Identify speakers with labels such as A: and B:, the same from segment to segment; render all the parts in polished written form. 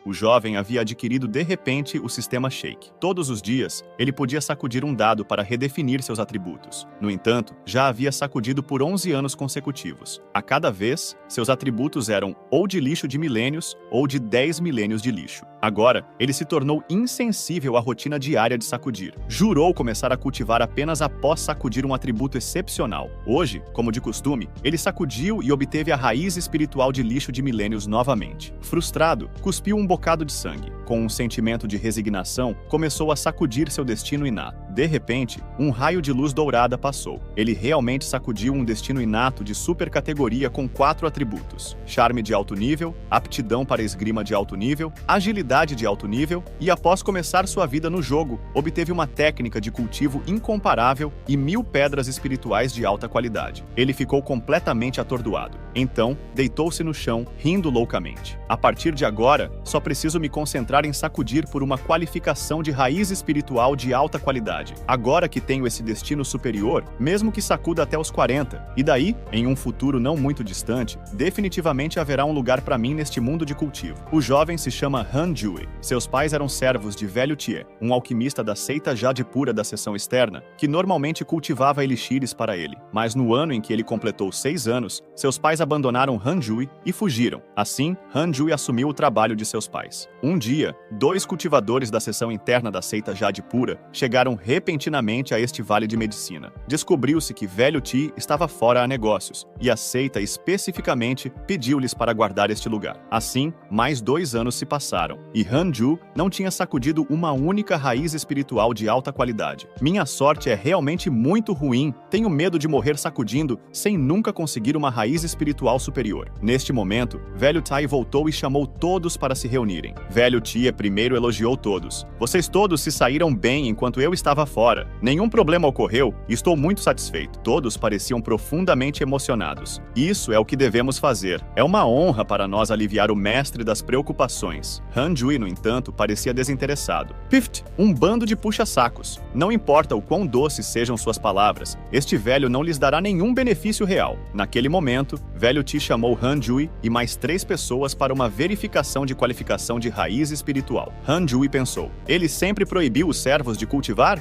A: O jovem havia adquirido de repente o sistema Shake. Todos os dias, ele podia sacudir um dado para redefinir seus atributos. No entanto, já havia sacudido por 11 anos consecutivos. A cada vez, seus atributos eram ou de lixo de milênios ou de 10 milênios de lixo. Agora, ele se tornou insensível à rotina diária de sacudir. Jurou começar a cultivar apenas após sacudir um atributo excepcional. Hoje, como de costume, ele sacudiu e obteve a raiz espiritual de lixo de milênios novamente. Frustrado, cuspiu um bocado de sangue. Com um sentimento de resignação, começou a sacudir seu destino inato. De repente, um raio de luz dourada passou. Ele realmente sacudiu um destino inato de super categoria com 4 atributos: charme de alto nível, aptidão para esgrima de alto nível, agilidade de alto nível e, após começar sua vida no jogo, obteve uma técnica de cultivo incomparável e 1000 pedras espirituais de alta qualidade. Ele ficou completamente atordoado. Então, deitou-se no chão, rindo loucamente. A partir de agora, só preciso me concentrar em sacudir por uma qualificação de raiz espiritual de alta qualidade. Agora que tenho esse destino superior, mesmo que sacuda até os 40, e daí, em um futuro não muito distante, definitivamente haverá um lugar para mim neste mundo de cultivo. O jovem se chama Han Jui. Seus pais eram servos de Velho Tie, um alquimista da seita Jade Pura da seção externa, que normalmente cultivava elixires para ele. Mas no ano em que ele completou 6 anos, seus pais abandonaram Han Jui e fugiram. Assim, Han Jui assumiu o trabalho de seus pais. Um dia, 2 cultivadores da seção interna da seita Jade Pura chegaram repentinamente a este vale de medicina. Descobriu-se que Velho Ti estava fora a negócios, e a seita especificamente pediu-lhes para guardar este lugar. Assim, mais 2 anos se passaram, e Han Ju não tinha sacudido uma única raiz espiritual de alta qualidade. Minha sorte é realmente muito ruim, tenho medo de morrer sacudindo sem nunca conseguir uma raiz espiritual superior. Neste momento, Velho Tai voltou e chamou todos para se reunirem. Velho Ti primeiro elogiou todos. Vocês todos se saíram bem enquanto eu estava fora. Nenhum problema ocorreu e estou muito satisfeito. Todos pareciam profundamente emocionados. Isso é o que devemos fazer. É uma honra para nós aliviar o mestre das preocupações. Han Jui, no entanto, parecia desinteressado. Pift, um bando de puxa-sacos. Não importa o quão doces sejam suas palavras, este velho não lhes dará nenhum benefício real. Naquele momento, Velho Ti chamou Han Jui e mais 3 pessoas para uma verificação de qualificação de raiz espiritual. Han Jui pensou: ele sempre proibiu os servos de cultivar?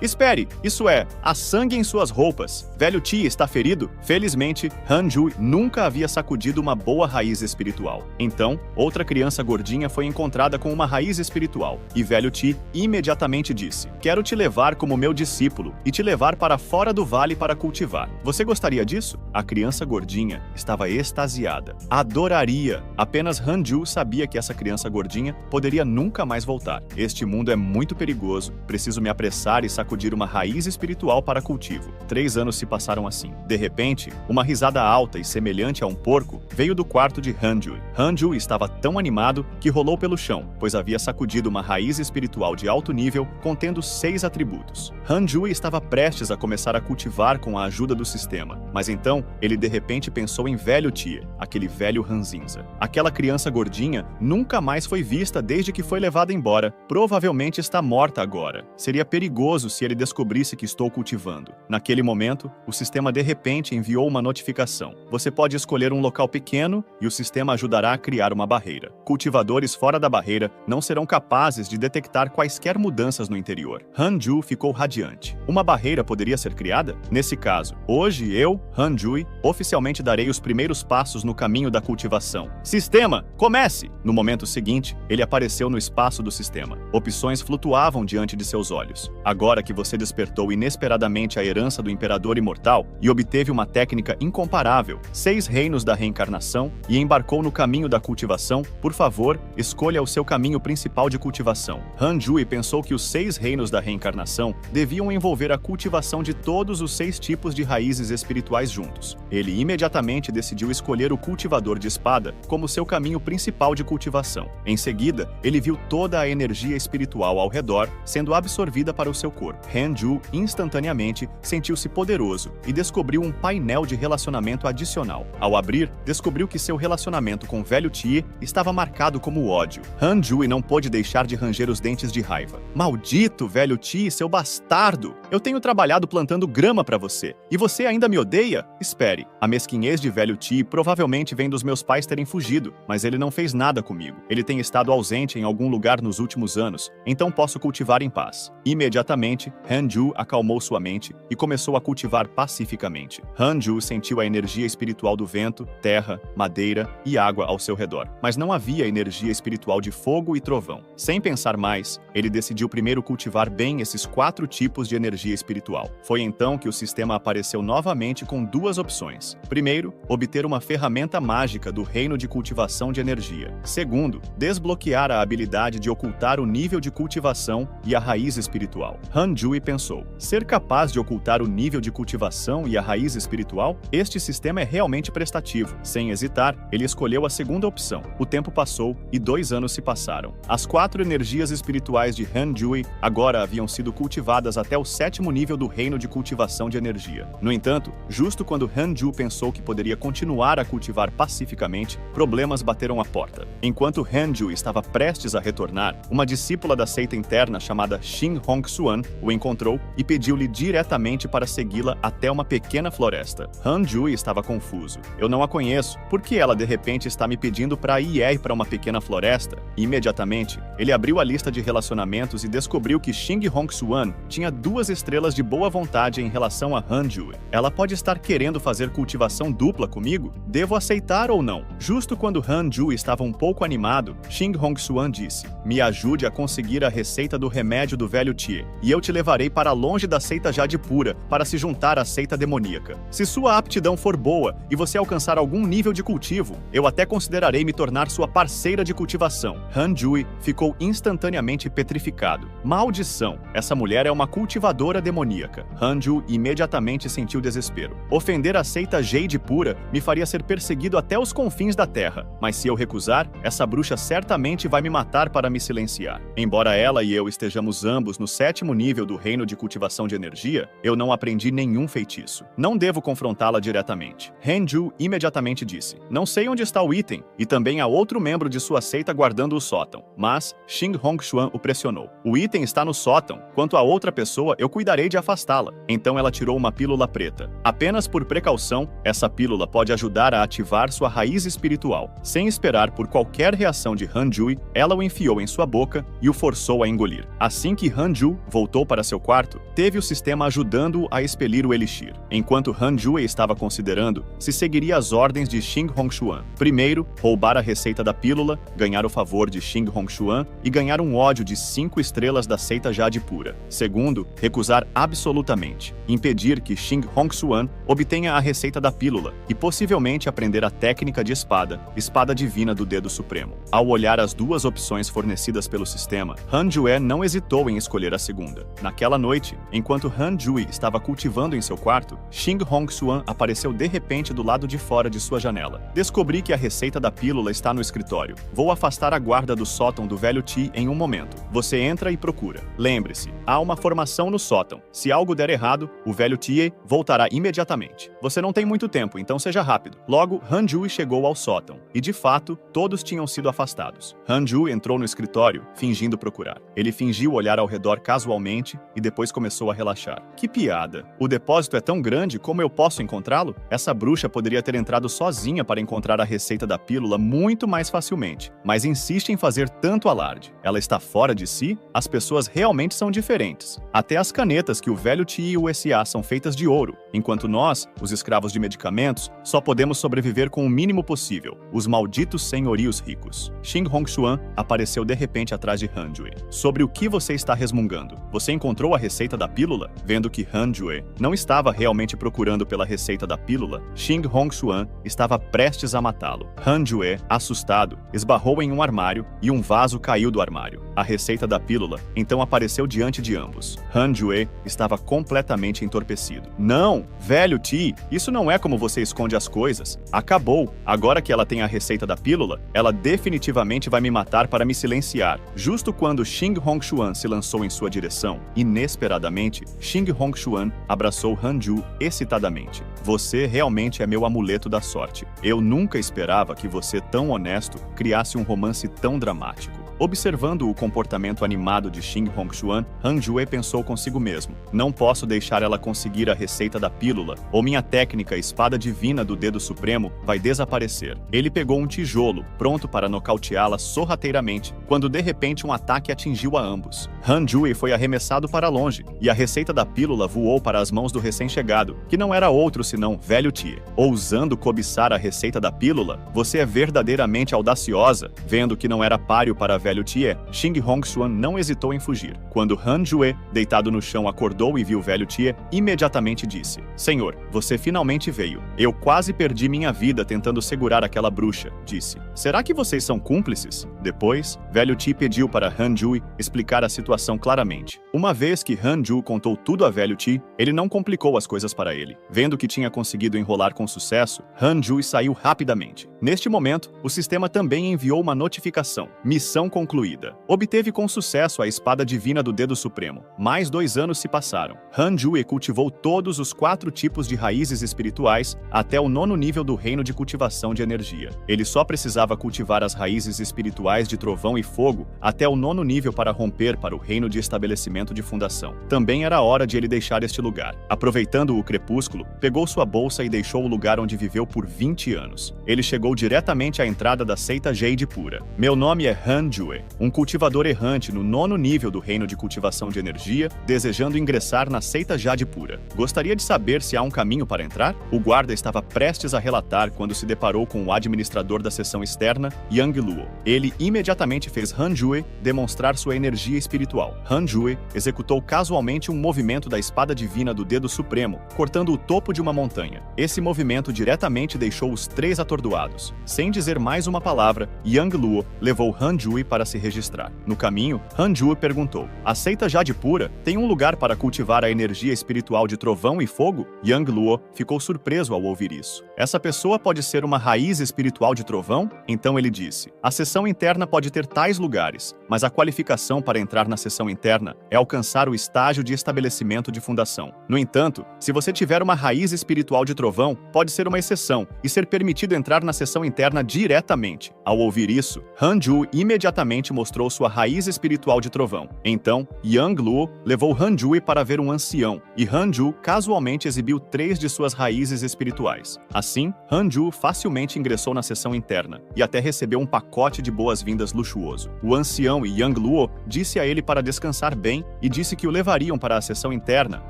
A: Espere, isso é, há sangue em suas roupas. Velho Ti está ferido? Felizmente, Han Jui nunca havia sacudido uma boa raiz espiritual. Então, outra criança gordinha foi encontrada com uma raiz espiritual, e Velho Ti imediatamente disse: quero te levar como meu discípulo e te levar para fora do vale para cultivar. Você gostaria disso? A criança gordinha estava extasiada. Adoraria! Apenas Han Ju sabia que essa criança gordinha poderia nunca mais voltar. Este mundo é muito perigoso, preciso me apressar e sacudir uma raiz espiritual para cultivo. 3 anos se passaram assim. De repente, uma risada alta e semelhante a um porco veio do quarto de Han Ju. Han Ju estava tão animado que rolou pelo chão, pois havia sacudido uma raiz espiritual de alto nível contendo 6 atributos. Han Ju estava prestes a começar a cultivar com a ajuda do sistema, mas então ele de repente pensou em Velho Tie, aquele velho ranzinza. Aquela criança gordinha nunca mais foi vista desde que foi levada embora. Provavelmente está morta agora. Seria perigoso se ele descobrisse que estou cultivando. Naquele momento, o sistema de repente enviou uma notificação. Você pode escolher um local pequeno e o sistema ajudará a criar uma barreira. Cultivadores fora da barreira não serão capazes de detectar quaisquer mudanças no interior. Han Ju ficou radiante. Uma barreira poderia ser criada? Nesse caso, hoje eu, Han Jui, oficialmente darei os primeiros passos no caminho da cultivação. Sistema, comece! No momento seguinte, ele apareceu no espaço do sistema. Opções flutuavam diante de seus olhos. Agora que você despertou inesperadamente a herança do Imperador Imortal e obteve uma técnica incomparável, 6 reinos da reencarnação, e embarcou no caminho da cultivação, por favor, escolha o seu caminho principal de cultivação. Han Jui pensou que os 6 reinos da reencarnação deviam envolver a cultivação de todos os 6 tipos de raízes espirituais juntos. Ele imediatamente decidiu escolher o cultivador de espada como seu caminho principal de cultivação. Em seguida, ele viu toda a energia espiritual ao redor sendo absorvida para o seu corpo. Han Ju instantaneamente sentiu-se poderoso e descobriu um painel de relacionamento adicional. Ao abrir, descobriu que seu relacionamento com Velho Tie estava marcado como ódio. Han Ju não pôde deixar de ranger os dentes de raiva. Maldito Velho Tie, seu bastardo! Eu tenho trabalhado plantando grama para você, e você ainda me odeia? Espere, a mesquinhez de Velho Tie provavelmente vem dos meus pais terem fugido, mas ele não fez nada comigo. Ele tem estado ao ausente em algum lugar nos últimos anos, então posso cultivar em paz. Imediatamente, Han-ju acalmou sua mente e começou a cultivar pacificamente. Han-ju sentiu a energia espiritual do vento, terra, madeira e água ao seu redor, mas não havia energia espiritual de fogo e trovão. Sem pensar mais, ele decidiu primeiro cultivar bem esses 4 tipos de energia espiritual. Foi então que o sistema apareceu novamente com 2 opções. Primeiro, obter uma ferramenta mágica do reino de cultivação de energia. Segundo, desbloquear a habilidade de ocultar o nível de cultivação e a raiz espiritual. Han-ju pensou: ser capaz de ocultar o nível de cultivação e a raiz espiritual? Este sistema é realmente prestativo. Sem hesitar, ele escolheu a segunda opção. O tempo passou e 2 anos se passaram. As 4 energias espirituais de Han-ju agora haviam sido cultivadas até o 7º nível do reino de cultivação de energia. No entanto, justo quando Han-ju pensou que poderia continuar a cultivar pacificamente, problemas bateram à porta. Enquanto Han-ju estava prestes a retornar, uma discípula da seita interna chamada Shin Hong-suan o encontrou e pediu-lhe diretamente para segui-la até uma pequena floresta. Han-ju estava confuso. Eu não a conheço. Por que ela de repente está me pedindo para ir para uma pequena floresta? Imediatamente, ele abriu a lista de relacionamentos e descobriu que Shin Hong-suan tinha 2 estrelas de boa vontade em relação a Han-ju. Ela pode estar querendo fazer cultivação dupla comigo? Devo aceitar ou não? Justo quando Han-ju estava um pouco animado, Shin Hong-suan disse: me ajude a conseguir a receita do remédio do velho Tie, e eu te levarei para longe da seita Jade Pura para se juntar à seita demoníaca. Se sua aptidão for boa e você alcançar algum nível de cultivo, eu até considerarei me tornar sua parceira de cultivação. Han-ju ficou instantaneamente petrificado. Maldição! Essa mulher é uma cultivadora demoníaca. Han-ju imediatamente sentiu desespero. Ofender a seita Jade Pura me faria ser perseguido até os confins da terra, mas se eu recusar, essa bruxa certamente vai me matar para me silenciar. Embora ela e eu estejamos ambos no 7º nível do reino de cultivação de energia, eu não aprendi nenhum feitiço. Não devo confrontá-la diretamente. Han-ju imediatamente disse: não sei onde está o item, e também há outro membro de sua seita guardando o sótão. Mas Shin Hong-suan o pressionou. O item está no sótão. Quanto a outra pessoa, eu cuidarei de afastá-la. Então ela tirou uma pílula preta. Apenas por precaução, essa pílula pode ajudar a ativar sua raiz espiritual. Sem esperar por qualquer reação de Han-ju, ela o enfiou em sua boca e o forçou a engolir. Assim que Han-ju voltou para seu quarto, teve o sistema ajudando-o a expelir o elixir. Enquanto Han-ju estava considerando se seguiria as ordens de Shin Hong-suan. Primeiro, roubar a receita da pílula, ganhar o favor de Shin Hong-suan e ganhar um ódio de 5 estrelas da seita Jade Pura. Segundo, recusar absolutamente. Impedir que Shin Hong-suan obtenha a receita da pílula e possivelmente aprender a técnica de espada divina do dedo supremo. Ao olhar as 2 opções fornecidas pelo sistema, Han-ju não hesitou em escolher a segunda. Naquela noite, enquanto Han-ju estava cultivando em seu quarto, Shin Hong-suan apareceu de repente do lado de fora de sua janela. Descobri que a receita da pílula está no escritório. Vou afastar a guarda do sótão do velho Ti em um momento. Você entra e procura. Lembre-se, há uma formação no sótão. Se algo der errado, o velho Tie voltará imediatamente. Você não tem muito tempo, então seja rápido. Logo, Han-ju chegou ao sótão, e de fato, todos tinham sido afastados. Han-ju entrou no escritório, fingindo procurar. Ele fingiu olhar ao redor casualmente e depois começou a relaxar. Que piada! O depósito é tão grande, como eu posso encontrá-lo? Essa bruxa poderia ter entrado sozinha para encontrar a receita da pílula muito mais facilmente, mas insiste em fazer tanto alarde. Ela está fora de si? As pessoas realmente são diferentes. Até as canetas que o velho Ti USA são feitas de ouro, enquanto nós, os escravos de medicamentos, só podemos sobreviver com o mínimo possível. Os malditos senhorios ricos. Shin Hong-suan apareceu de repente atrás de Han-ju. Sobre o que você está resmungando? Você encontrou a receita da pílula? Vendo que Han-ju não estava realmente procurando pela receita da pílula, Shin Hong-suan estava prestes a matá-lo. Han-ju, assustado, esbarrou em um armário e um vaso caiu do armário. A receita da pílula então apareceu diante de ambos. Han-ju estava completamente entorpecido. Não! Velho Ti, isso não é como você esconde as coisas. Acabou. Agora que ela tem a receita da pílula, ela definitivamente vai me matar para me silenciar. Justo quando Shin Hong-suan se lançou em sua direção, inesperadamente, Shin Hong-suan abraçou Han-ju excitadamente. Você realmente é meu amuleto da sorte. Eu nunca esperava que você, tão honesto, criasse um romance tão dramático. Observando o comportamento animado de Xing Hongxuan, Han Jue pensou consigo mesmo: não posso deixar ela conseguir a receita da pílula, ou minha técnica espada divina do dedo supremo vai desaparecer. Ele pegou um tijolo, pronto para nocauteá-la sorrateiramente, quando de repente um ataque atingiu a ambos. Han Jue foi arremessado para longe, e a receita da pílula voou para as mãos do recém-chegado, que não era outro senão Velho Tie. Ousando cobiçar a receita da pílula, você é verdadeiramente audaciosa. Vendo que não era páreo para Velho Tie, Xing Hongxuan não hesitou em fugir. Quando Han Jue, deitado no chão, acordou e viu Velho Tie, imediatamente disse: Senhor, você finalmente veio. Eu quase perdi minha vida tentando segurar aquela bruxa, disse. Será que vocês são cúmplices? Depois, Velho Tie pediu para Han Jue explicar a situação claramente. Uma vez que Han Jue contou tudo a Velho Tie, ele não complicou as coisas para ele. Vendo que tinha conseguido enrolar com sucesso, Han Jue saiu rapidamente. Neste momento, o sistema também enviou uma notificação: missão concluída. Obteve com sucesso a espada divina do dedo supremo. Mais 2 anos se passaram. Han Jue cultivou todos os 4 tipos de raízes espirituais até o 9º nível do reino de cultivação de energia. Ele só precisava cultivar as raízes espirituais de trovão e fogo até o 9º nível para romper para o reino de estabelecimento de fundação. Também era hora de ele deixar este lugar. Aproveitando o crepúsculo, pegou sua bolsa e deixou o lugar onde viveu por 20 anos. Ele chegou diretamente à entrada da seita Jade Pura. Meu nome é Han Jue, um cultivador errante no 9º nível do reino de cultivação de energia, desejando ingressar na seita Jade Pura. Gostaria de saber se há um caminho para entrar? O guarda estava prestes a relatar quando se deparou com o administrador da seção externa, Yang Luo. Ele imediatamente fez Han Jue demonstrar sua energia espiritual. Han Jue executou casualmente um movimento da espada divina do dedo supremo, cortando o topo de uma montanha. Esse movimento diretamente deixou os 3 atordoados. Sem dizer mais uma palavra, Yang Luo levou Han Jue para se registrar. No caminho, Han Jue perguntou: a seita Jade Pura tem um lugar para cultivar a energia espiritual de trovão e fogo? Yang Luo ficou surpreso ao ouvir isso. Essa pessoa pode ser uma raiz espiritual de trovão? Então ele disse: a seção interna pode ter tais lugares, mas a qualificação para entrar na seção interna é alcançar o estágio de estabelecimento de fundação. No entanto, se você tiver uma raiz espiritual de trovão, pode ser uma exceção e ser permitido entrar na seção interna diretamente. Ao ouvir isso, Han Jue imediatamente mostrou sua raiz espiritual de trovão. Então, Yang Luo levou Han Jue para ver um ancião, e Han Jue casualmente exibiu 3 de suas raízes espirituais. Assim, Han Jue facilmente ingressou na seção interna, e até recebeu um pacote de boas-vindas luxuoso. O ancião e Yang Luo disse a ele para descansar bem e disse que o levariam para a seção interna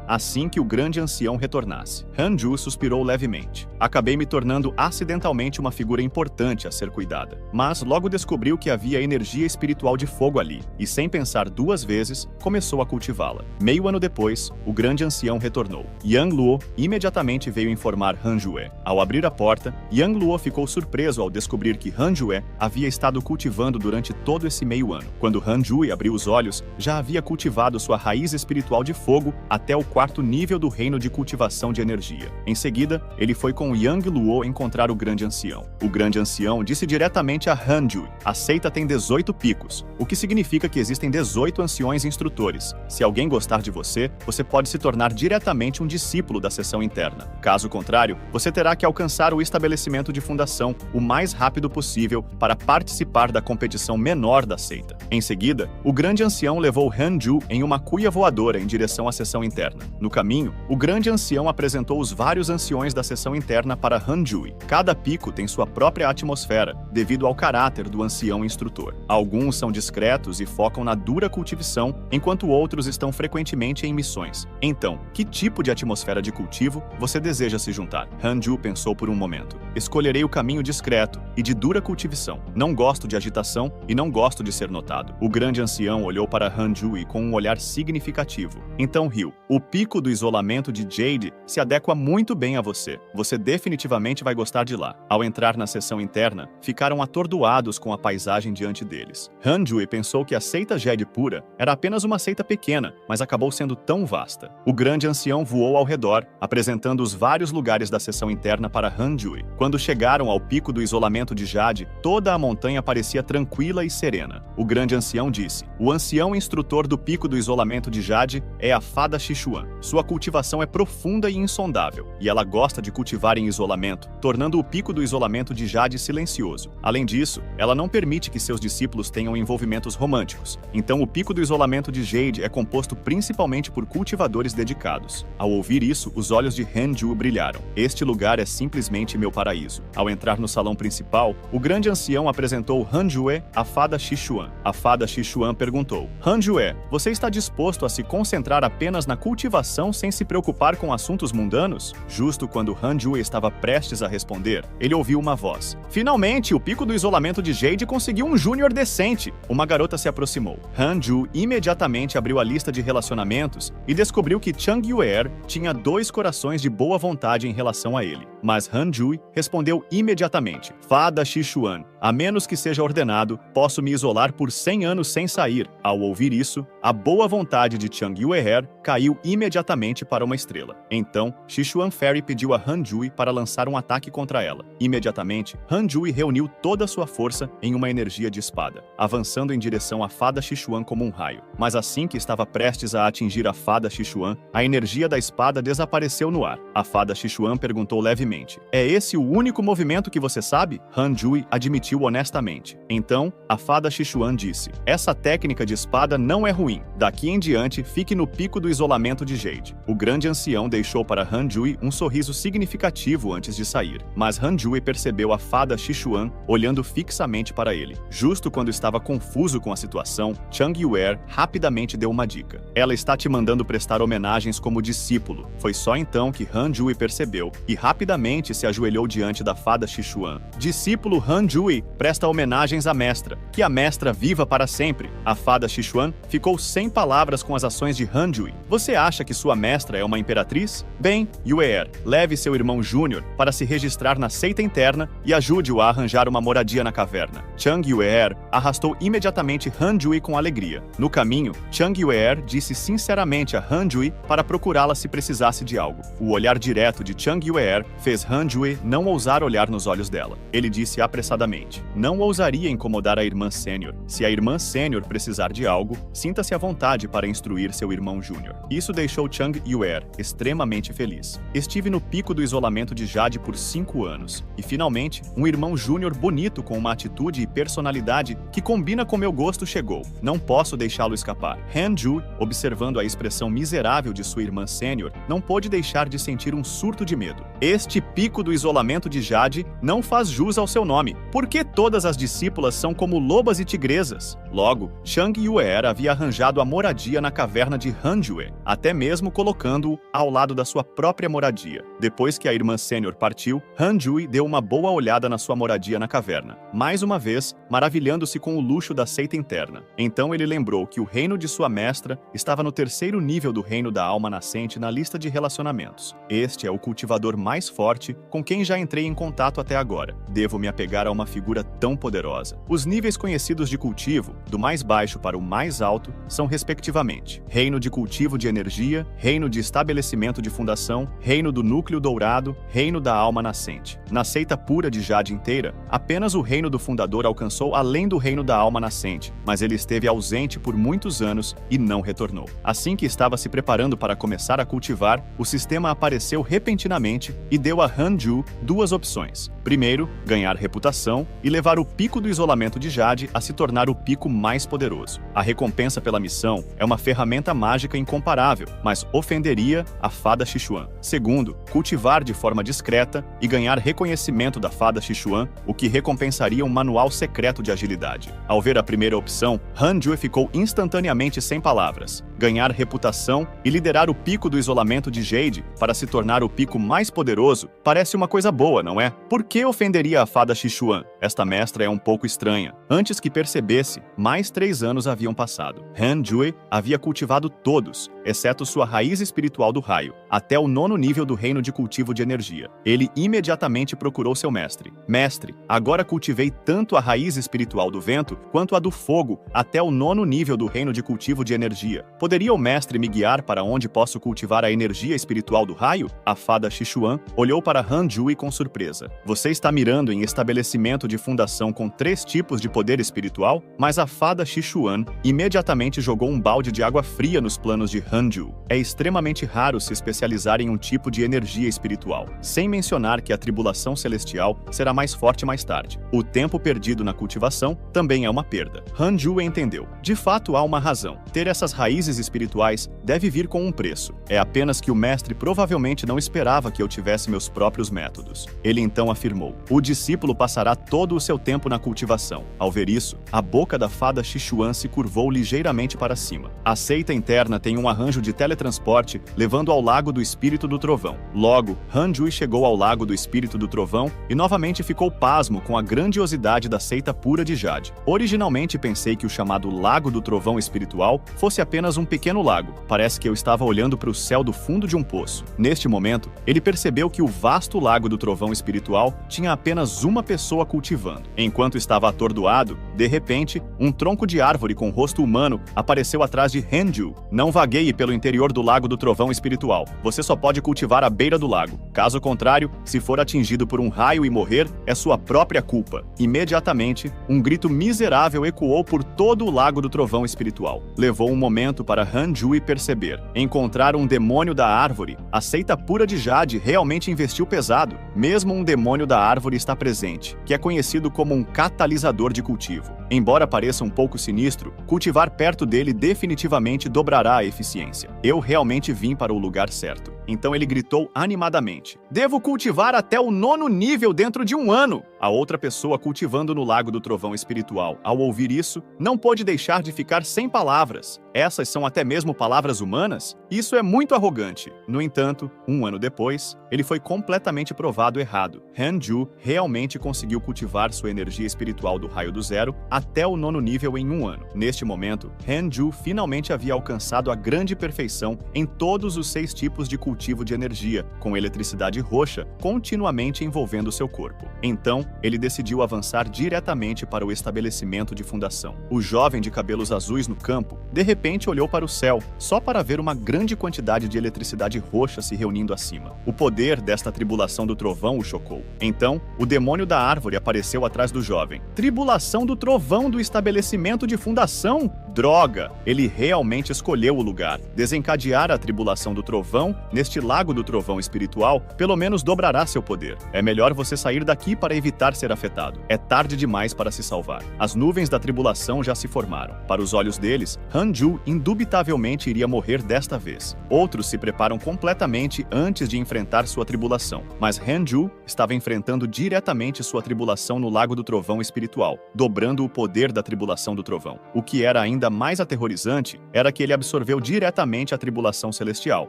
A: assim que o grande ancião retornasse. Han Jue suspirou levemente. Acabei me tornando acidentalmente uma figura importante a ser cuidada. Mas logo descobriu que havia energia espiritual de fogo ali, e sem pensar 2 vezes, começou a cultivá-la. Meio ano depois, o grande ancião retornou. Yang Luo imediatamente veio informar Han Jue. Ao abrir a porta, Yang Luo ficou surpreso ao descobrir que Han Jue havia estado cultivando durante todo esse meio ano. Quando Han Jue abriu os olhos, já havia cultivado sua raiz espiritual de fogo até o 4º nível do reino de cultivação de energia. Em seguida, ele foi com Yang Luo encontrar o grande ancião. O grande ancião disse diretamente a Han Jue: a seita tem 18 picos, o que significa que existem 18 anciões instrutores. Se alguém gostar de você, você pode se tornar diretamente um discípulo da seção interna. Caso contrário, você terá que alcançar o estabelecimento de fundação o mais rápido possível para participar da competição menor da seita. Em seguida, o grande ancião levou Han Jue em uma cuia voadora em direção à seção interna. No caminho, o grande ancião apresentou os vários anciões da seção interna para Han Jue. Cada pico tem sua própria atmosfera, devido ao caráter do ancião instrutor. Alguns são discretos e focam na dura cultivação, enquanto outros estão frequentemente em missões. Então, que tipo de atmosfera de cultivo você deseja se juntar? Han Jue pensou por um momento. Escolherei o caminho discreto e de dura cultivação. Não gosto de agitação e não gosto de ser notado. O grande ancião olhou para Han Jue com um olhar significativo. Então riu. O pico do isolamento de Jade se adequa muito bem a você. Você definitivamente vai gostar de lá. Ao entrar na seção interna, ficaram atordoados com a paisagem diante deles. Han Jue pensou que a seita Jade Pura era apenas uma seita pequena, mas acabou sendo tão vasta. O grande ancião voou ao redor, apresentando os vários lugares da seção interna para Han Jue. Quando chegaram ao pico do isolamento de Jade, toda a montanha parecia tranquila e serena. O grande ancião disse: o ancião instrutor do pico do isolamento de Jade é a fada Sichuan. Sua cultivação é profunda e insondável, e ela gosta de cultivar em isolamento, tornando o pico do isolamento de Jade silencioso. Além disso, ela não permite que seus discípulos tenham envolvimentos românticos, então o pico do isolamento de Jade é composto principalmente por cultivadores dedicados. Ao ouvir isso, os olhos de Han-Ju brilharam. Este lugar é simplesmente meu paraíso. Ao entrar no salão principal, o grande ancião apresentou Han-Jue, a fada Sichuan. A fada Sichuan perguntou: Han-Jue, você está disposto a se concentrar apenas na cultivação sem se preocupar com assuntos mundanos? Justo quando Han-Jue estava prestes a responder, ele ouviu uma voz. Finalmente, o pico do isolamento de Jade conseguiu um júnior decente. Uma garota se aproximou. Han-Ju imediatamente abriu a lista de relacionamentos e descobriu que Chang Yuer tinha 2 corações de boa vontade em relação a ele. Mas Han-Ju respondeu imediatamente: Fada Sichuan, a menos que seja ordenado, posso me isolar por 100 anos sem sair. Ao ouvir isso, a boa vontade de Chang Yuer caiu imediatamente para uma estrela. Então, Sichuan Fairy pediu a Han-Ju para lançar um ataque contra ela. Imediatamente, Han-Ju reuniu toda a sua força em uma energia de espada, avançando em direção à fada Sichuan como um raio. Mas assim que estava prestes a atingir a fada Sichuan, a energia da espada desapareceu no ar. A fada Sichuan perguntou levemente: é esse o único movimento que você sabe? Han-Ju admitiu honestamente. Então, a fada Sichuan disse: essa técnica de espada não é ruim. Daqui em diante, fique no pico do isolamento de Jade. O grande ancião deixou para Han-Ju um sorriso significativo antes de sair, mas Han-Ju percebeu a fada Sichuan olhando fixamente para ele. Justo quando estava confuso com a situação, Chang Yuer rapidamente deu uma dica. Ela está te mandando prestar homenagens como discípulo. Foi só então que Han-Ju percebeu e rapidamente se ajoelhou diante da fada Sichuan. Discípulo Han-Ju presta homenagens à mestra. Que a mestra viva para sempre. A fada Sichuan ficou sem palavras com as ações de Han-Ju. Você acha que sua mestra é uma imperatriz? Bem, Yuer, leve seu irmão Júnior para se registrar na seita interna e ajude-o a arranjar uma moradia na caverna. Chang Yuer arrastou imediatamente Han-Ju com alegria. No caminho, Chang Yuer disse sinceramente a Han-Ju para procurá-la se precisasse de algo. O olhar direto de Chang Yuer fez Han-Ju não ousar olhar nos olhos dela. Ele disse apressadamente: não ousaria incomodar a irmã sênior. Se a irmã sênior precisar de algo, sinta-se à vontade para instruir seu irmão júnior. Isso deixou Chang Yuer extremamente feliz. Estive no pico do isolamento de Jade por 5 anos, e finalmente, um irmão júnior bonito com uma atitude e personalidade que combina com meu gosto chegou. Não posso deixá-lo escapar. Han-Ju, observando a expressão miserável de sua irmã sênior, não pôde deixar de sentir um surto de medo. Este pico do isolamento de Jade não faz jus ao seu nome. Por que todas as discípulas são como lobas e tigresas? Logo, Chang Yuer havia arranjado a moradia na caverna de Han-Ju, até mesmo colocando-o ao lado da sua própria moradia. Depois que a irmã sênior partiu, Han-Ju deu uma boa olhada na sua moradia na caverna, mais uma vez maravilhando-se com o luxo da seita interna. Então ele lembrou que o reino de sua mestra estava no 3º nível do reino da alma nascente na lista de relacionamentos. Este é o cultivador mais forte com quem já entrei em contato até agora. Devo me apegar a uma figura tão poderosa. Os níveis conhecidos de cultivo, do mais baixo para o mais alto, são respectivamente: reino de cultivo de energia, reino de estabelecimento de fundação, reino do núcleo dourado, reino da alma nascente. Na seita pura de Jade inteira, apenas o reino do fundador alcançou além do reino da alma nascente, mas ele esteve ausente por muitos anos e não retornou. Assim que estava se preparando para começar a cultivar, o sistema apareceu repentinamente e deu a Han-Ju 2 opções. Primeiro, ganhar reputação e levar o pico do isolamento de Jade a se tornar o pico mais poderoso. A recompensa pela missão é uma ferramenta mágica incomparável, mas ofenderia a fada Sichuan. Segundo, cultivar de forma discreta e ganhar reconhecimento da fada Sichuan, o que recompensaria um manual secreto de agilidade. Ao ver a primeira opção, Han-Ju ficou instantaneamente sem palavras. Ganhar reputação e liderar o pico do isolamento de Jade para se tornar o pico mais poderoso parece uma coisa boa, não é? Por que ofenderia a fada Sichuan? Esta mestra é um pouco estranha. Antes que percebesse, mais 3 anos haviam passado. Han-Ju havia cultivado todos, exceto sua raiz espiritual do raio, até o 9º nível do reino de cultivo de energia. Ele imediatamente procurou seu mestre. Mestre, agora cultivei tanto a raiz espiritual do vento quanto a do fogo até o 9º nível do reino de cultivo de energia. Poderia o mestre me guiar para onde posso cultivar a energia espiritual do raio? A fada Sichuan olhou para Han Jui com surpresa. Você está mirando em estabelecimento de fundação com 3 tipos de poder espiritual? Mas a fada Sichuan imediatamente jogou um balde de água fria nos planos de Han Ju. É extremamente raro se especializar em um tipo de energia espiritual, sem mencionar que a tribulação celestial será mais forte mais tarde. O tempo perdido na cultivação também é uma perda. Han Ju entendeu. De fato, há uma razão. Ter essas raízes espirituais deve vir com um preço. É apenas que o mestre provavelmente não esperava que eu tivesse meus próprios métodos. Ele então afirmou: o discípulo passará todo o seu tempo na cultivação. Ao ver isso, a boca da fada Sichuan se curvou ligeiramente para cima. A seita interna tem um arranjo de teletransporte levando ao Lago do Espírito do Trovão. Logo, Han Jui chegou ao Lago do Espírito do Trovão e novamente ficou pasmo com a grandiosidade da seita pura de Jade. Originalmente pensei que o chamado Lago do Trovão Espiritual fosse apenas um pequeno lago. Parece que eu estava olhando para o céu do fundo de um poço. Neste momento, ele percebeu que o vasto Lago do Trovão Espiritual tinha apenas uma pessoa cultivando. Enquanto estava atordoado, de repente, um tronco de árvore com rosto humano apareceu atrás de Han Ju. Não vagueie pelo interior do Lago do Trovão Espiritual. Você só pode cultivar à beira do lago. Caso contrário, se for atingido por um raio e morrer, é sua própria culpa. Imediatamente, um grito miserável ecoou por todo o Lago do Trovão Espiritual. Levou um momento para Han Jui perceber. Encontrar um demônio da árvore. A seita pura de Jade realmente investiu pesado. Mesmo um demônio da árvore está presente, que é conhecido como um catalisador de cultivo. Embora pareça um pouco sinistro, cultivar perto dele definitivamente dobrará a eficiência. Eu realmente vim para o lugar certo. Então ele gritou animadamente: devo cultivar até o 9º nível dentro de 1 ano! A outra pessoa cultivando no Lago do Trovão Espiritual, ao ouvir isso, não pôde deixar de ficar sem palavras. Essas são até mesmo palavras humanas? Isso é muito arrogante. No entanto, 1 ano depois, ele foi completamente provado errado. Han Ju realmente conseguiu cultivar sua energia espiritual do Raio do Zero até o 9º nível em 1 ano. Neste momento, Han Ju finalmente havia alcançado a grande perfeição em todos os 6 tipos de cultivo de energia, com eletricidade roxa continuamente envolvendo seu corpo. Então, ele decidiu avançar diretamente para o estabelecimento de fundação. O jovem de cabelos azuis no campo, de repente olhou para o céu, só para ver uma grande quantidade de eletricidade roxa se reunindo acima. O poder desta tribulação do trovão o chocou. Então, o demônio da árvore apareceu atrás do jovem. Tribulação do trovão do estabelecimento de fundação? Droga! Ele realmente escolheu o lugar. Desencadear a tribulação do trovão neste Lago do Trovão Espiritual pelo menos dobrará seu poder. É melhor você sair daqui para evitar ser afetado. É tarde demais para se salvar. As nuvens da tribulação já se formaram. Para os olhos deles, Han Ju indubitavelmente iria morrer desta vez. Outros se preparam completamente antes de enfrentar sua tribulação. Mas Han Ju estava enfrentando diretamente sua tribulação no Lago do Trovão Espiritual, dobrando o poder da tribulação do trovão. O que era ainda mais aterrorizante era que ele absorveu diretamente a tribulação celestial,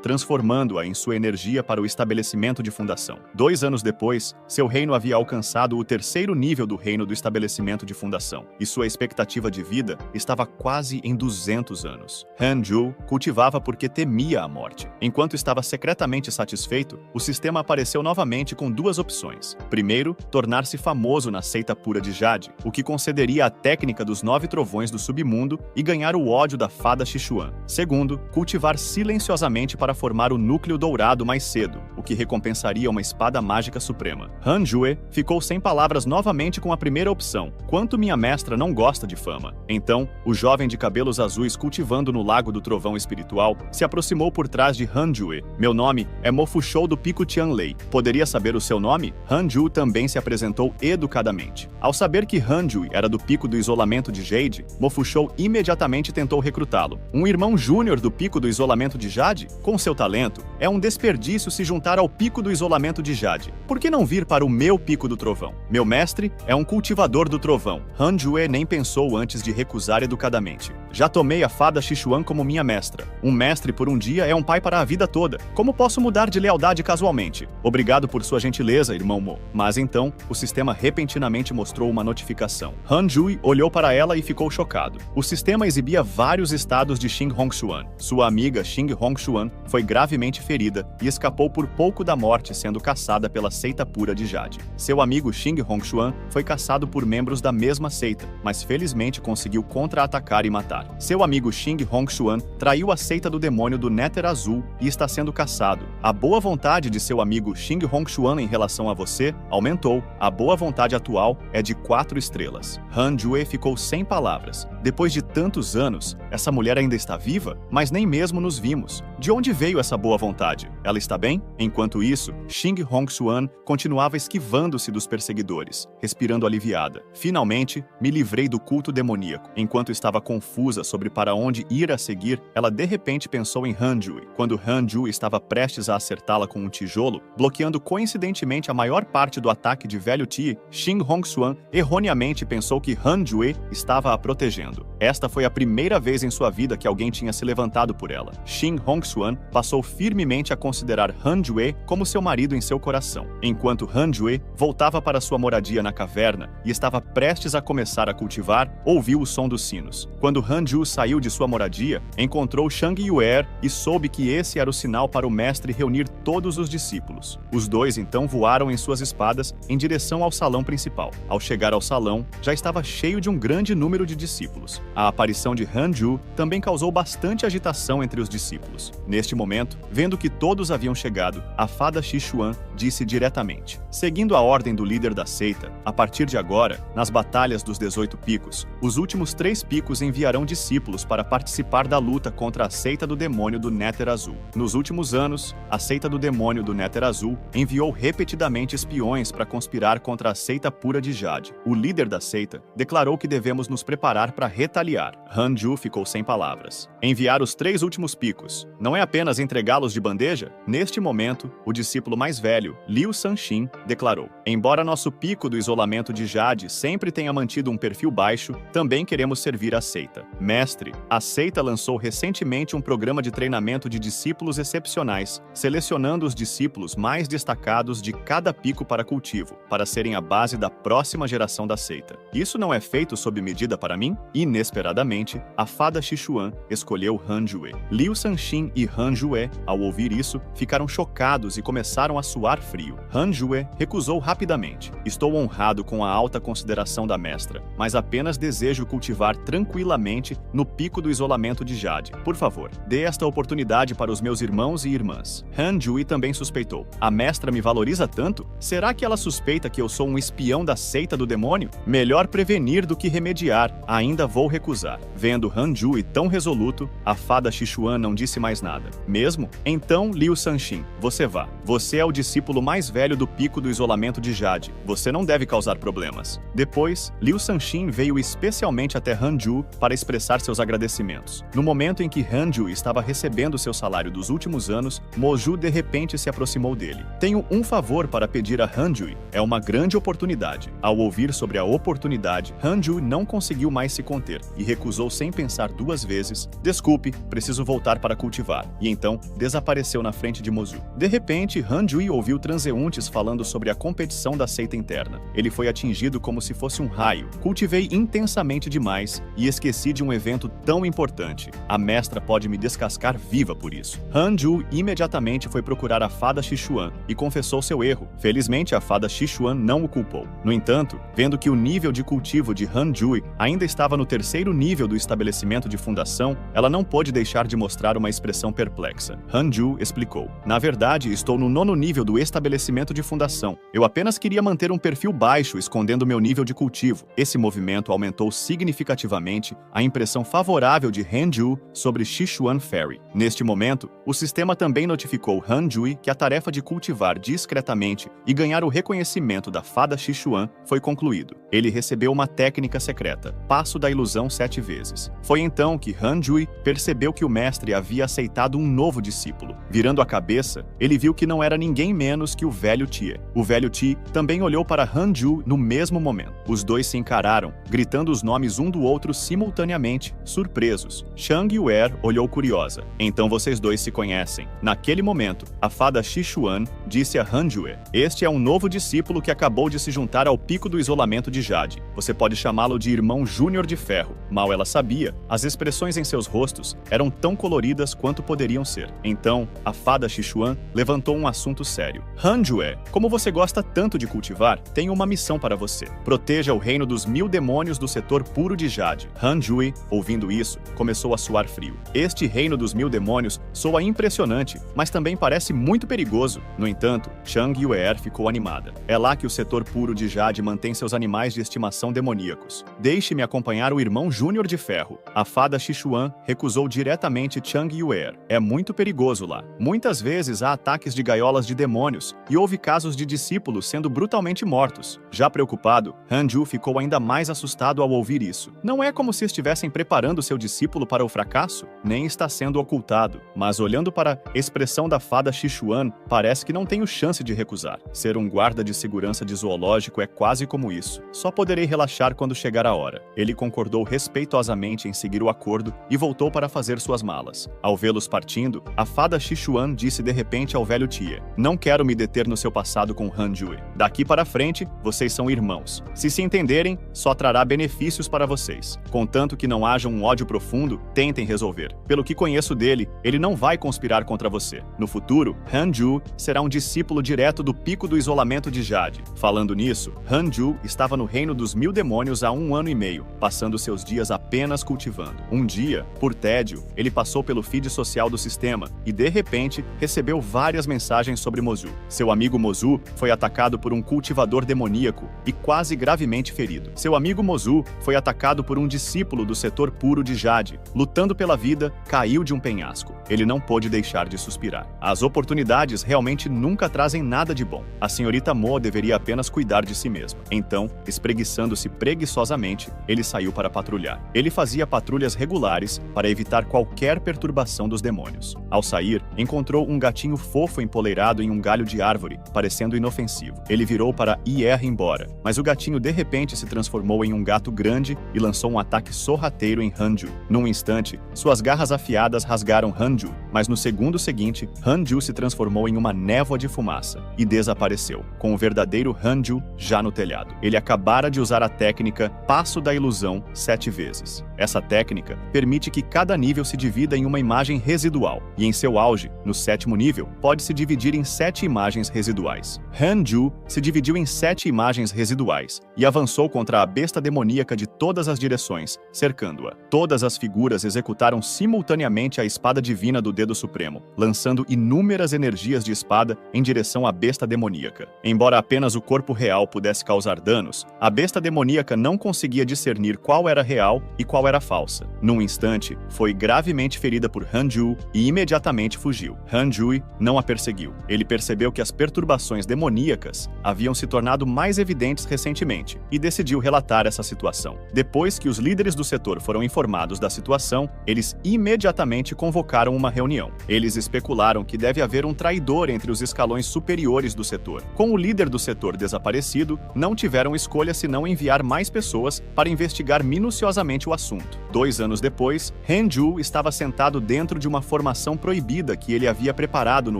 A: transformando-a em sua energia para o estabelecimento de fundação. 2 anos depois, seu reino havia alcançado o 3º nível do reino do estabelecimento de fundação, e sua expectativa de vida estava quase em 200 anos. Han Ju cultivava porque temia a morte. Enquanto estava secretamente satisfeito, o sistema apareceu novamente com 2 opções. Primeiro, tornar-se famoso na seita pura de Jade, o que concederia a técnica dos 9 trovões do submundo e ganhar o ódio da fada Sichuan. Segundo, cultivar silenciosamente para formar o núcleo dourado mais cedo, o que recompensaria uma espada mágica suprema. Han Jue ficou sem palavras novamente com a primeira opção. Quanto minha mestra não gosta de fama. Então, o jovem de cabelos azuis cultivando no Lago do Trovão Espiritual se aproximou por trás de Han Jue. Meu nome é Mofushou do Pico Tianlei. Poderia saber o seu nome? Han Ju também se apresentou educadamente. Ao saber que Han Ju era do Pico do Isolamento de Jade, Mofushou imediatamente tentou recrutá-lo. Um irmão júnior do Pico do Isolamento de Jade? Com seu talento, é um desperdício se juntar ao Pico do Isolamento de Jade. Por que não vir para o meu Pico do Trovão? Meu mestre é um cultivador do trovão. Han Jue nem pensou antes de recusar educadamente. Já tomei a fada Sichuan como minha mestra. Um mestre por um dia é um pai para a vida toda. Como posso mudar de lealdade casualmente? Obrigado por sua gentileza, irmão Mo. Mas então, o sistema repentinamente mostrou uma notificação. Han Jui olhou para ela e ficou chocado. O sistema exibia vários estados de Xing Hongshuan. Sua amiga Xing Hongshuan foi gravemente ferida e escapou por pouco da morte sendo caçada pela seita pura de Jade. Seu amigo Xing Hongshuan foi caçado por membros da mesma seita, mas felizmente conseguiu contra-atacar e matar. contar. Seu amigo Xing Hongshuan traiu a seita do demônio do Néter Azul e está sendo caçado. A boa vontade de seu amigo Xing Hongshuan em relação a você aumentou. A boa vontade atual é de 4 estrelas. Han Jue ficou sem palavras. Depois de tantos anos, essa mulher ainda está viva? Mas nem mesmo nos vimos. De onde veio essa boa vontade? Ela está bem? Enquanto isso, Xing Hongshuan continuava esquivando-se dos perseguidores, respirando aliviada. Finalmente, me livrei do culto demoníaco. Enquanto estava confusa sobre para onde ir a seguir, ela de repente pensou em Han Jue. Quando Han Jue estava prestes a acertá-la com um tijolo, bloqueando coincidentemente a maior parte do ataque de Velho Ti, Xing Hongshuan erroneamente pensou que Han Jue estava a protegendo. Esta foi a primeira vez em sua vida que alguém tinha se levantado por ela. Xing Hongshuan passou firmemente a considerar Han Jue como seu marido em seu coração. Enquanto Han Jue voltava para sua moradia na caverna e estava prestes a começar a cultivar, ouviu o som dos sinos. Quando Han Jue saiu de sua moradia, encontrou Shang Yuer e soube que esse era o sinal para o mestre reunir todos os discípulos. Os dois então voaram em suas espadas em direção ao salão principal. Ao chegar ao salão, já estava cheio de um grande número de discípulos. A aparição de Han Jue também causou bastante agitação entre os discípulos. Neste momento, vendo que todos haviam chegado, a fada Xishuan disse diretamente: seguindo a ordem do líder da seita, a partir de agora, nas batalhas dos 18 picos, os últimos 3 picos enviarão discípulos para participar da luta contra a seita do demônio do Néter Azul. Nos últimos anos, a seita do demônio do Néter Azul enviou repetidamente espiões para conspirar contra a seita pura de Jade. O líder da seita declarou que devemos nos preparar para retaliar. Han Jue ficou sem palavras. Enviar os 3 últimos picos não é apenas entregá-los de bandeja? Neste momento, o discípulo mais velho, Liu Sanxin, declarou: embora nosso pico do isolamento de Jade sempre tenha mantido um perfil baixo, também queremos servir a seita. Mestre, a seita lançou recentemente um programa de treinamento de discípulos excepcionais, selecionando os discípulos mais destacados de cada pico para cultivo, para serem a base da próxima geração da seita. Isso não é feito sob medida para mim? Inesperadamente, a fada Xishuan escolheu Han Jue. Liu Sanxin e Han Jue, ao ouvir isso, ficaram chocados e começaram a suar frio. Han Jue recusou rapidamente. Estou honrado com a alta consideração da mestra, mas apenas desejo cultivar tranquilamente no pico do isolamento de Jade. Por favor, dê esta oportunidade para os meus irmãos e irmãs. Han Jue também suspeitou: a mestra me valoriza tanto? Será que ela suspeita que eu sou um espião da seita do demônio? Melhor prevenir do que remediar. Ainda vou recusar. Vendo Han Jue tão resoluto, a fada Xishuan não disse mais nada. Mesmo? Então, Liu Sanxin, você vá. Você é o discípulo mais velho do pico do isolamento de Jade. Você não deve causar problemas. Depois, Liu Sanxin veio especialmente até Han Jue para expressar seus agradecimentos. No momento em que Han Jue estava recebendo seu salário dos últimos anos, Moju de repente se aproximou dele. Tenho um favor para pedir a Han Jue. É uma grande oportunidade. Ao ouvir sobre a oportunidade, Han Jue não conseguiu mais se conter e recusou sem pensar 2 vezes: desculpe, preciso voltar para cultivar. E então, desapareceu na frente de Moju. De repente, Han Jue ouviu transeuntes falando sobre a competição da seita interna. Ele foi atingido como se fosse um raio. Cultivei intensamente demais e esqueci de um evento tão importante. A mestra pode me descascar viva por isso. Han Jue imediatamente foi procurar a fada Xishuan e confessou seu erro. Felizmente, a fada Xishuan não o culpou. No entanto, vendo que o nível de cultivo de Han Jue ainda estava no 3º nível do estabelecimento de fundação, ela não pôde deixar de mostrar uma expressão perplexa. Han Jue explicou: na verdade, estou no 9º nível do estabelecimento de fundação. Eu apenas queria manter um perfil baixo, escondendo meu nível de cultivo. Esse movimento aumentou significativamente a impressão favorável de Han Jue sobre Xishuan Ferry. Neste momento, o sistema também notificou Han Jue que a tarefa de cultivar discretamente e ganhar o reconhecimento da fada Xishuan foi concluído. Ele recebeu uma técnica secreta, Passo da Ilusão 7 vezes. Foi então que Han Jue percebeu que o mestre havia aceitado um novo discípulo. Virando a cabeça, ele viu que não era ninguém menos que o Velho Tie. O Velho Ti também olhou para Han Jue no mesmo momento. Os dois se encararam, gritando os nomes um do outro simultaneamente, surpresos. Shang Yuer olhou curiosa. Então vocês dois se conhecem. Naquele momento, a fada Xishuan disse a Han Jue: este é um novo discípulo que acabou de se juntar ao pico do isolamento de Jade. Você pode chamá-lo de irmão Júnior de Ferro. Mal ela sabia, as expressões em seus rostos eram tão coloridas quanto poderiam ser. Então, a fada Xishuan levantou um assunto sério. sério. Han-Jue, como você gosta tanto de cultivar, tenho uma missão para você. Proteja o reino dos 1000 demônios do setor puro de Jade. Han-Jue, ouvindo isso, começou a suar frio. Este reino dos 1000 demônios soa impressionante, mas também parece muito perigoso. No entanto, Chang Yue'er ficou animada. É lá que o setor puro de Jade mantém seus animais de estimação demoníacos. Deixe-me acompanhar o irmão Júnior de Ferro. A fada Xishuan recusou diretamente Chang Yue'er. É muito perigoso lá. Muitas vezes há ataques de gaiolas de demônios e houve casos de discípulos sendo brutalmente mortos. Já preocupado, Han-Ju ficou ainda mais assustado ao ouvir isso. Não é como se estivessem preparando seu discípulo para o fracasso, nem está sendo ocultado. Mas olhando para a expressão da fada Xishuan, parece que não tenho chance de recusar. Ser um guarda de segurança de zoológico é quase como isso. Só poderei relaxar quando chegar a hora. Ele concordou respeitosamente em seguir o acordo e voltou para fazer suas malas. Ao vê-los partindo, a fada Xishuan disse de repente ao velho Tie: "Não quero me deter no seu passado com Han-Jue. Daqui para frente, vocês são irmãos. Se entenderem, só trará benefícios para vocês. Contanto que não haja um ódio profundo, tentem resolver. Pelo que conheço dele, ele não vai conspirar contra você. No futuro, Han-Ju será um discípulo direto do pico do isolamento de Jade." Falando nisso, Han-Ju estava no reino dos 1000 demônios há 1 ano e meio, passando seus dias apenas cultivando. Um dia, por tédio, ele passou pelo feed social do sistema e, de repente, recebeu várias mensagens sobre Mozu. Seu amigo Mozu foi atacado por um cultivador demoníaco e quase gravemente ferido. Seu amigo Mozu foi atacado por um discípulo do setor puro de Jade. Lutando pela vida, caiu de um penhasco. Ele não pôde deixar de suspirar. As oportunidades realmente nunca trazem nada de bom. A senhorita Mo deveria apenas cuidar de si mesma. Então, espreguiçando-se preguiçosamente, ele saiu para patrulhar. Ele fazia patrulhas regulares para evitar qualquer perturbação dos demônios. Ao sair, encontrou um gatinho fofo empoleirado em um galho de árvore, parecendo inofensivo. Ele virou para ir embora, mas o gatinho de repente se transformou em um gato grande e lançou um ataque sorrateiro em Han-Ju. Num instante, suas garras afiadas rasgaram Han-Ju, mas no segundo seguinte, Han-Ju se transformou em uma névoa de fumaça e desapareceu, com o verdadeiro Han-Ju já no telhado. Ele acabara de usar a técnica Passo da Ilusão 7 vezes. Essa técnica permite que cada nível se divida em uma imagem residual, e em seu auge, no 7º nível, pode se dividir em 7 imagens residuais. Han-Ju se dividiu em 7 imagens residuais e avançou contra a besta demoníaca de todas as direções, cercando-a. Todas as figuras executaram simultaneamente a espada divina do Dedo Supremo, lançando inúmeras energias de espada em direção à besta demoníaca. Embora apenas o corpo real pudesse causar danos, a besta demoníaca não conseguia discernir qual era real e qual era falsa. Num instante, foi gravemente ferida por Han-Ju e imediatamente fugiu. Han-Ju não a perseguiu. Ele percebeu que as perturbações demoníacas haviam se tornado mais evidentes recentemente e decidiu relatar essa situação. Depois que os líderes do setor foram informados da situação, eles imediatamente convocaram uma reunião. Eles especularam que deve haver um traidor entre os escalões superiores do setor. Com o líder do setor desaparecido, não tiveram escolha senão enviar mais pessoas para investigar minuciosamente o assunto. 2 anos depois, Han-Ju estava sentado dentro de uma formação proibida que ele havia preparado no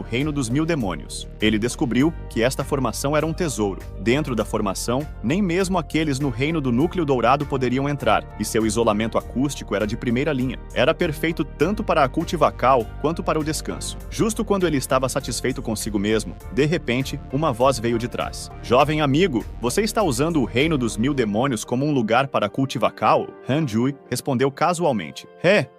A: reino dos 1000 demônios. Ele descobriu que esta formação era um tesouro. Dentro da formação, nem mesmo aqueles no reino do núcleo dourado poderiam entrar, e seu isolamento acústico era de primeira linha. Era perfeito tanto para a cultivacal quanto para o descanso. Justo quando ele estava satisfeito consigo mesmo, de repente, uma voz veio de trás. "Jovem amigo, você está usando o reino dos 1000 demônios como um lugar para cultivacal?" Han-Ju respondeu casualmente: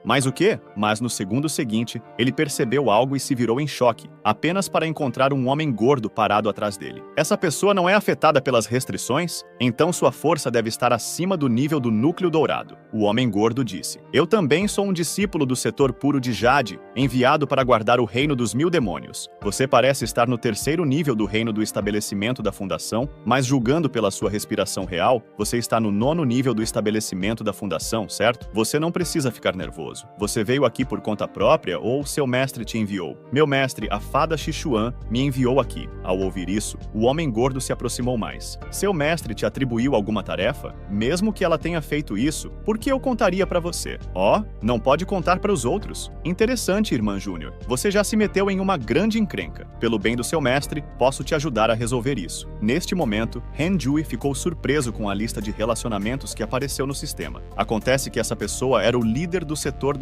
A: mas o quê?" Mas no segundo seguinte, ele percebeu algo e se virou em choque, apenas para encontrar um homem gordo parado atrás dele. "Essa pessoa não é afetada pelas restrições? Então sua força deve estar acima do nível do núcleo dourado." O homem gordo disse: "Eu também sou um discípulo do setor puro de Jade, enviado para guardar o reino dos 1000 demônios. Você parece estar no 3º nível do reino do estabelecimento da fundação, mas julgando pela sua respiração real, você está no 9º nível do estabelecimento da fundação, certo? Você não precisa ficar nervoso. Você veio aqui por conta própria ou seu mestre te enviou?" "Meu mestre, a fada Xishuan, me enviou aqui." Ao ouvir isso, o homem gordo se aproximou mais. "Seu mestre te atribuiu alguma tarefa? Mesmo que ela tenha feito isso, por que eu contaria para você?" Não pode contar para os outros. Interessante, irmã Júnior. Você já se meteu em uma grande encrenca. Pelo bem do seu mestre, posso te ajudar a resolver isso." Neste momento, Han-Ju ficou surpreso com a lista de relacionamentos que apareceu no sistema. Acontece que essa pessoa era o líder do setor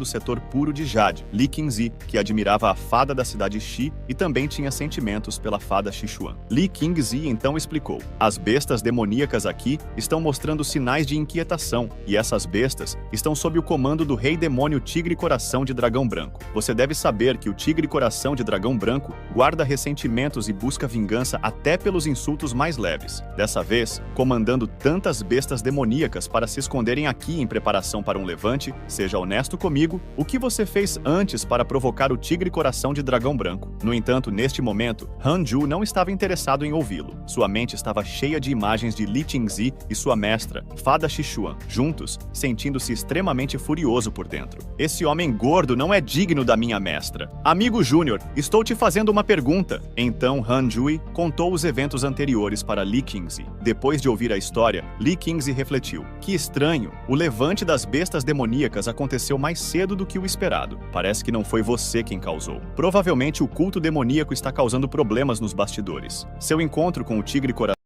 A: puro de Jade, Li Qingzi, que admirava a fada da cidade Xi e também tinha sentimentos ressentimentos pela fada Sichuan. Li Qingzi então explicou: as bestas demoníacas aqui estão mostrando sinais de inquietação, e essas bestas estão sob o comando do rei demônio Tigre Coração de Dragão Branco. Você deve saber que o Tigre Coração de Dragão Branco guarda ressentimentos e busca vingança até pelos insultos mais leves. Dessa vez, comandando tantas bestas demoníacas para se esconderem aqui em preparação para um levante, seja honesto comigo, o que você fez antes para provocar o Tigre Coração de Dragão Branco? No entanto, neste momento, Han Ju não estava interessado em ouvi-lo. Sua mente estava cheia de imagens de Li Qingzi e sua mestra, Fada Sichuan, juntos, sentindo-se extremamente furioso por dentro. Esse homem gordo não é digno da minha mestra. Amigo Júnior, estou te fazendo uma pergunta. Então Han Ju contou os eventos anteriores para Li Qingzi. Depois de ouvir a história, Li Qingzi refletiu: que estranho, o levante das bestas demoníacas aconteceu mais cedo do que o esperado. Parece que não foi você quem causou. Provavelmente o culto demoníaco está causando problemas nos bastidores. Seu encontro com o Tigre Coração